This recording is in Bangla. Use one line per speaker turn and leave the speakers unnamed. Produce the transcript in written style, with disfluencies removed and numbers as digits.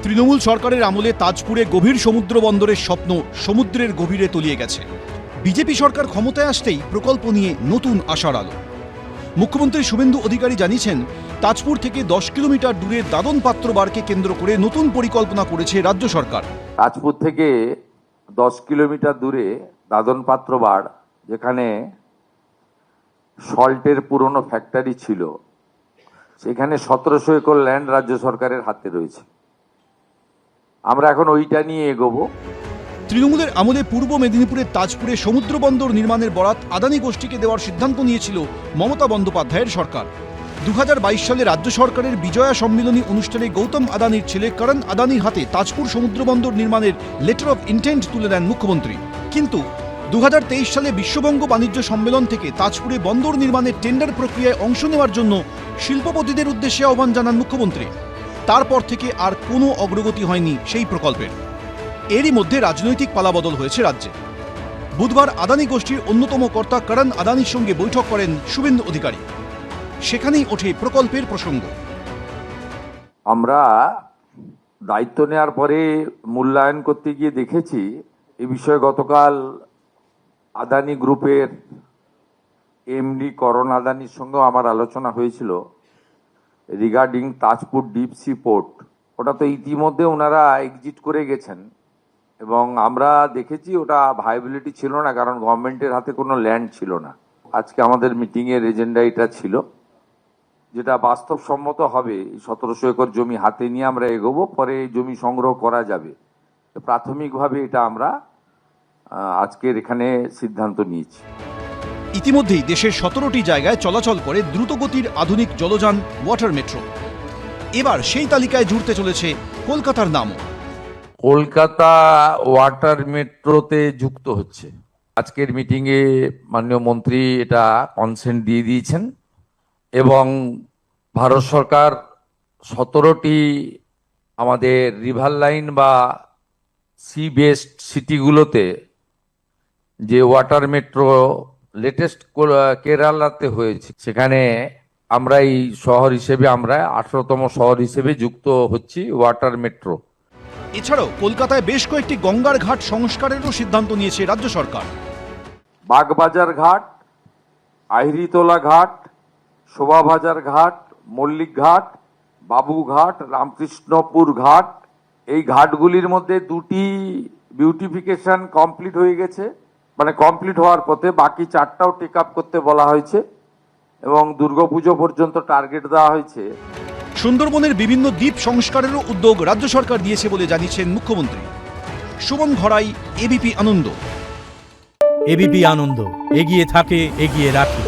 তৃণমূল সরকারের আমলে তাজপুরে গভীর সমুদ্র বন্দরের স্বপ্ন সমুদ্রের গভীরে তলিয়ে গেছে। বিজেপি সরকার ক্ষমতায় আসতেই প্রকল্প নিয়ে নতুন আশার আলো। মুখ্যমন্ত্রী শুভেন্দু অধিকারী জানিয়েছেন, তাজপুর থেকে 10 কিলোমিটার দূরে দাদন পাত্র বারকে কেন্দ্র করে নতুন পরিকল্পনা করেছে রাজ্য সরকার।
তাজপুর থেকে 10 কিলোমিটার দূরে দাদন পাত্র বার, যেখানে সল্টের পুরনো ফ্যাক্টরি ছিল, সেখানে 1700 একর ল্যান্ড রাজ্য সরকারের হাতে রয়েছে। আমরা এখন ওইটা নিয়ে এগোবো।
তৃণমূলের আমলে পূর্ব মেদিনীপুরের তাজপুরে সমুদ্র বন্দর নির্মাণের বরাত আদানি গোষ্ঠীকে দেওয়ার সিদ্ধান্ত নিয়েছিল মমতা বন্দ্যোপাধ্যায়ের সরকার। 2022 সালে রাজ্য সরকারের বিজয়া সম্মিলনী অনুষ্ঠানে গৌতম আদানির ছেলে করণ আদানির হাতে তাজপুর সমুদ্র বন্দর নির্মাণের লেটার অফ ইন্টেন্ট তুলে দেন মুখ্যমন্ত্রী। কিন্তু 2023 সালে বিশ্ববঙ্গ বাণিজ্য সম্মেলন থেকে তাজপুরে বন্দর নির্মাণের টেন্ডার প্রক্রিয়ায় অংশ নেওয়ার জন্য শিল্পপতিদের উদ্দেশ্যে আহ্বান জানান মুখ্যমন্ত্রী। তারপর থেকে আর কোনো অগ্রগতি হয়নি সেই প্রকল্পের। এরই মধ্যে রাজনৈতিক পালাবদল হয়েছে রাজ্যে। বুধবার আদানি গোষ্ঠীর অন্যতম কর্তা করণ আদানির সঙ্গে বৈঠক করেন শুভেন্দু অধিকারী। সেখানেই ওঠে প্রকল্পের প্রসঙ্গ।
আমরা দায়িত্ব নেওয়ার পরে মূল্যায়ন করতে গিয়ে দেখেছি, এই বিষয়ে গতকাল আদানি গ্রুপের এমডি করণ আদানির সঙ্গেও আমার আলোচনা হয়েছিল regarding Tajpur deep sea port. ওটা তো ইতিমধ্যে ওনারা এক্সিট করে গেছেন এবং আমরা দেখেছি ওটা ভাইবিলিটি ছিল না, কারণ গভর্নমেন্টের হাতে কোনো ল্যান্ড ছিল না। আজকে আমাদের মিটিংয়ের এজেন্ডা এটা ছিল, যেটা বাস্তবসম্মত হবে। 1700 একর জমি হাতে নিয়ে আমরা এগোবো, পরে জমি সংগ্রহ করা যাবে। প্রাথমিকভাবে এটা আমরা আজকের এখানে সিদ্ধান্ত নিয়েছি।
ইতিমধ্যেই দেশের 17টি জায়গায় চলাচল করে দ্রুতগতির আধুনিক জলযান ওয়াটার মেট্রো। এবার সেই তালিকায় জুড়তে চলেছে কলকাতার নামও।
কলকাতা ওয়াটার মেট্রোতে যুক্ত হচ্ছে। আজকের মিটিংয়ে মাননীয় মন্ত্রী এটা কনসেন্ট দিয়ে দিয়েছেন এবং ভারত সরকার 17টি আমাদের রিভার লাইন বা সি বেসড সিটিগুলোতে যে ওয়াটার মেট্রো লেটেস্ট কেরালাতে হয়েছে, সেখানে আমরা এই শহর হিসেবে আমরা 18তম শহর হিসেবে যুক্ত হচ্ছি ওয়াটার মেট্রো।
এছাড়াও কলকাতায় বেশ কয়েকটি গঙ্গার ঘাট সংস্কারেরও সিদ্ধান্ত নিয়েছে রাজ্য সরকার।
বাগবাজার ঘাট, আহিরিতলা ঘাট, শোভাবাজার ঘাট, মল্লিক ঘাট, বাবুঘাট, রামকৃষ্ণপুর ঘাট, এই ঘাটগুলির মধ্যে 2টি বিউটিফিকেশন কমপ্লিট হয়ে গেছে, মানে কমপ্লিট হওয়ার পথে। বাকি 4টাও টেক আপ করতে বলা হয়েছে এবং দুর্গাপুজো পর্যন্ত টার্গেট দেওয়া হয়েছে।
সুন্দরবনের বিভিন্ন দ্বীপ সংস্কারেরও উদ্যোগ রাজ্য সরকার দিয়েছে বলে জানিয়েছেন মুখ্যমন্ত্রী। সুমন ঘড়াই, এবিপি আনন্দ।
এবিপি আনন্দ, এগিয়ে থাকে, এগিয়ে রাখে।